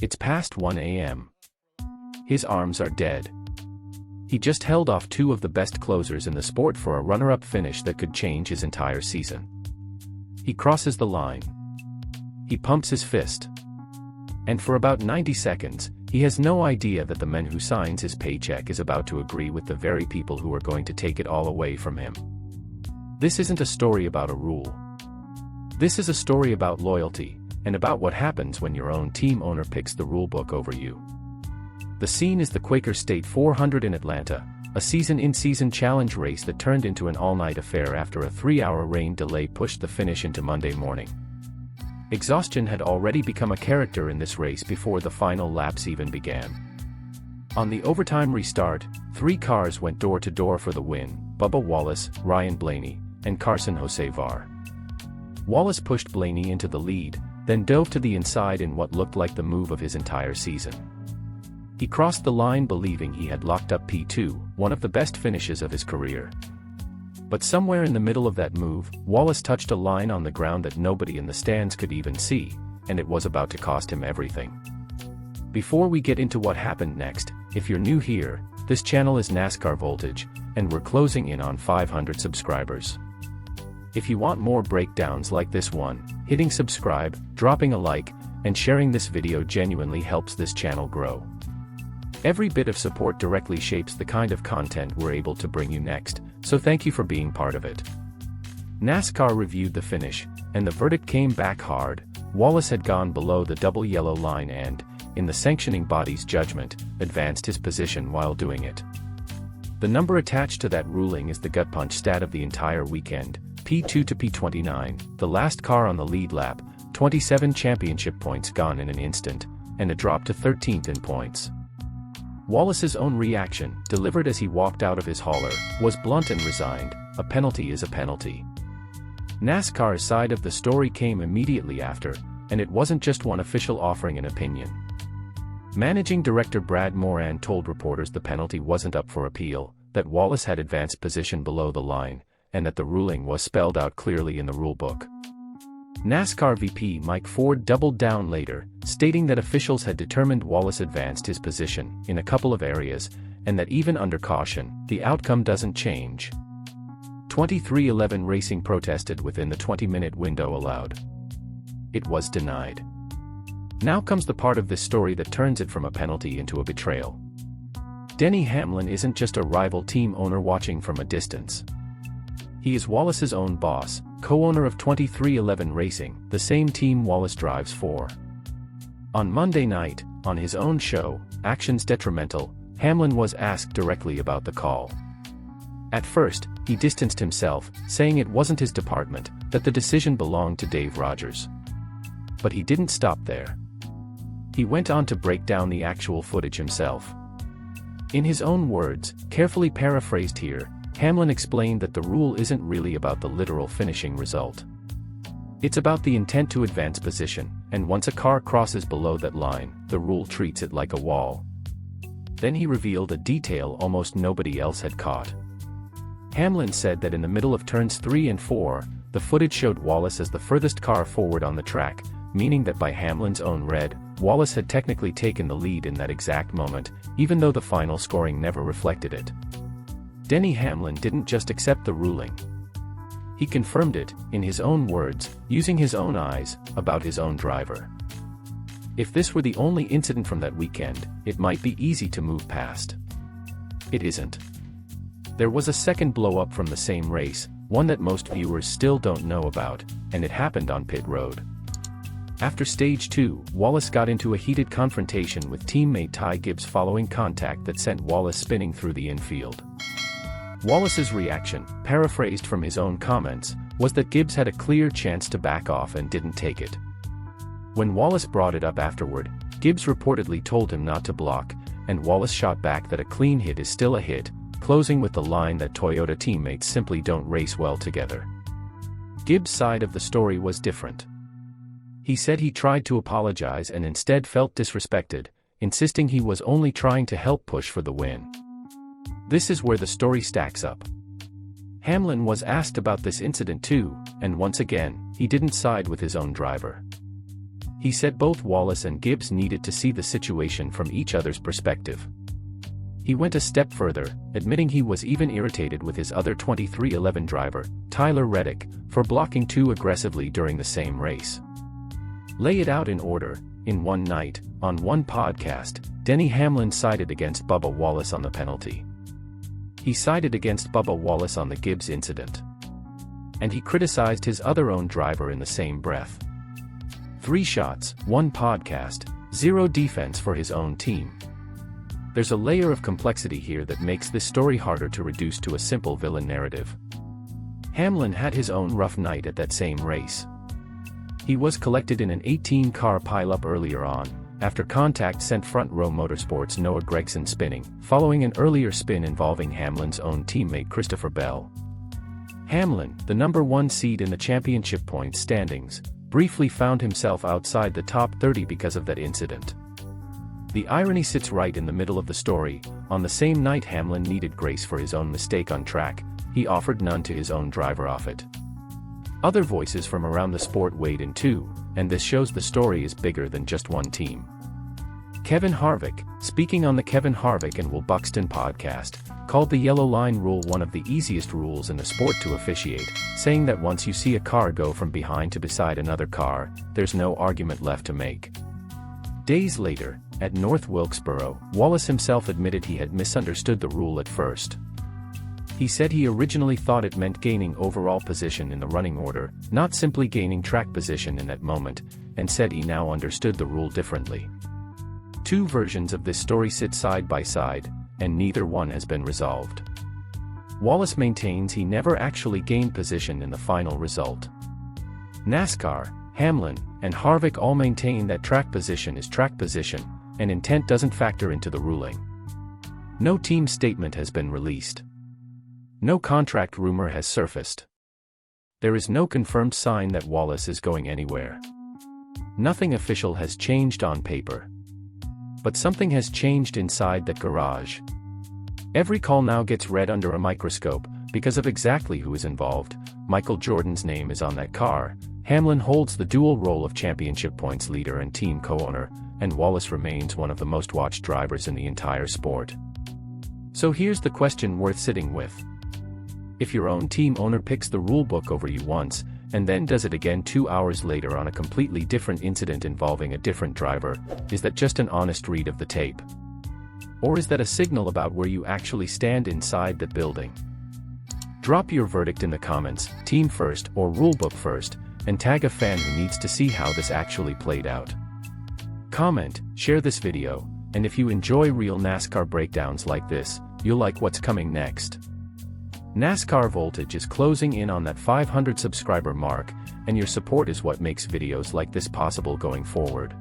It's past 1 a.m. His arms are dead. He just held off two of the best closers in the sport for a runner-up finish that could change his entire season. He crosses the line. He pumps his fist. And for about 90 seconds, he has no idea that the man who signs his paycheck is about to agree with the very people who are going to take it all away from him. This isn't a story about a rule. This is a story about loyalty, and about what happens when your own team owner picks the rulebook over you. The scene is the Quaker State 400 in Atlanta, a season-in-season challenge race that turned into an all-night affair after a 3-hour rain delay pushed the finish into Monday morning. Exhaustion had already become a character in this race before the final laps even began. On the overtime restart, 3 cars went door-to-door for the win: Bubba Wallace, Ryan Blaney, and Carson Hocevar. Wallace pushed Blaney into the lead, then dove to the inside in what looked like the move of his entire season. He crossed the line believing he had locked up P2, one of the best finishes of his career. But somewhere in the middle of that move, Wallace touched a line on the ground that nobody in the stands could even see, and it was about to cost him everything. Before we get into what happened next, if you're new here, this channel is NASCAR Voltage, and we're closing in on 500 subscribers. If you want more breakdowns like this one, hitting subscribe, dropping a like, and sharing this video genuinely helps this channel grow. Every bit of support directly shapes the kind of content we're able to bring you next, so thank you for being part of it. NASCAR reviewed the finish, and the verdict came back hard. Wallace had gone below the double yellow line and, in the sanctioning body's judgment, advanced his position while doing it. The number attached to that ruling is the gut punch stat of the entire weekend: P2 to P29, the last car on the lead lap, 27 championship points gone in an instant, and a drop to 13th in points. Wallace's own reaction, delivered as he walked out of his hauler, was blunt and resigned: a penalty is a penalty. NASCAR's side of the story came immediately after, and it wasn't just one official offering an opinion. Managing Director Brad Moran told reporters the penalty wasn't up for appeal, that Wallace had advanced position below the line, and that the ruling was spelled out clearly in the rulebook. NASCAR VP Mike Ford doubled down later, stating that officials had determined Wallace advanced his position in a couple of areas, and that even under caution, the outcome doesn't change. 23XI Racing protested within the 20-minute window allowed. It was denied. Now comes the part of this story that turns it from a penalty into a betrayal. Denny Hamlin isn't just a rival team owner watching from a distance. He is Wallace's own boss, co-owner of 23XI Racing, the same team Wallace drives for. On Monday night, on his own show, Actions Detrimental, Hamlin was asked directly about the call. At first, he distanced himself, saying it wasn't his department, that the decision belonged to Dave Rogers. But he didn't stop there. He went on to break down the actual footage himself. In his own words, carefully paraphrased here, Hamlin explained that the rule isn't really about the literal finishing result. It's about the intent to advance position, and once a car crosses below that line, the rule treats it like a wall. Then he revealed a detail almost nobody else had caught. Hamlin said that in the middle of turns 3 and 4, the footage showed Wallace as the furthest car forward on the track, meaning that by Hamlin's own read, Wallace had technically taken the lead in that exact moment, even though the final scoring never reflected it. Denny Hamlin didn't just accept the ruling. He confirmed it, in his own words, using his own eyes, about his own driver. If this were the only incident from that weekend, it might be easy to move past. It isn't. There was a second blow-up from the same race, one that most viewers still don't know about, and it happened on pit road. After Stage 2, Wallace got into a heated confrontation with teammate Ty Gibbs following contact that sent Wallace spinning through the infield. Wallace's reaction, paraphrased from his own comments, was that Gibbs had a clear chance to back off and didn't take it. When Wallace brought it up afterward, Gibbs reportedly told him not to block, and Wallace shot back that a clean hit is still a hit, closing with the line that Toyota teammates simply don't race well together. Gibbs' side of the story was different. He said he tried to apologize and instead felt disrespected, insisting he was only trying to help push for the win. This is where the story stacks up. Hamlin was asked about this incident too, and once again, he didn't side with his own driver. He said both Wallace and Gibbs needed to see the situation from each other's perspective. He went a step further, admitting he was even irritated with his other 23XI driver, Tyler Reddick, for blocking too aggressively during the same race. Lay it out in order. In one night, on one podcast, Denny Hamlin sided against Bubba Wallace on the penalty. He sided against Bubba Wallace on the Gibbs incident. And he criticized his other own driver in the same breath. 3 shots, 1 podcast, 0 defense for his own team. There's a layer of complexity here that makes this story harder to reduce to a simple villain narrative. Hamlin had his own rough night at that same race. He was collected in an 18-car pileup earlier on, after contact sent Front Row Motorsports' Noah Gragson spinning, following an earlier spin involving Hamlin's own teammate Christopher Bell. Hamlin, the number 1 seed in the championship points standings, briefly found himself outside the top 30 because of that incident. The irony sits right in the middle of the story. On the same night Hamlin needed grace for his own mistake on track, he offered none to his own driver off it. Other voices from around the sport weighed in too, and this shows the story is bigger than just one team. Kevin Harvick, speaking on the Kevin Harvick and Will Buxton podcast, called the yellow line rule one of the easiest rules in the sport to officiate, saying that once you see a car go from behind to beside another car, there's no argument left to make. Days later, at North Wilkesboro, Wallace himself admitted he had misunderstood the rule at first. He said he originally thought it meant gaining overall position in the running order, not simply gaining track position in that moment, and said he now understood the rule differently. 2 versions of this story sit side by side, and neither one has been resolved. Wallace maintains he never actually gained position in the final result. NASCAR, Hamlin, and Harvick all maintain that track position is track position, and intent doesn't factor into the ruling. No team statement has been released. No contract rumor has surfaced. There is no confirmed sign that Wallace is going anywhere. Nothing official has changed on paper. But something has changed inside that garage. Every call now gets read under a microscope, because of exactly who is involved. Michael Jordan's name is on that car, Hamlin holds the dual role of championship points leader and team co-owner, and Wallace remains one of the most watched drivers in the entire sport. So here's the question worth sitting with. If your own team owner picks the rulebook over you once, and then does it again 2 hours later on a completely different incident involving a different driver, is that just an honest read of the tape? Or is that a signal about where you actually stand inside the building? Drop your verdict in the comments, team first or rulebook first, and tag a fan who needs to see how this actually played out. Comment, share this video, and if you enjoy real NASCAR breakdowns like this, you'll like what's coming next. NASCAR Voltage is closing in on that 500 subscriber mark, and your support is what makes videos like this possible going forward.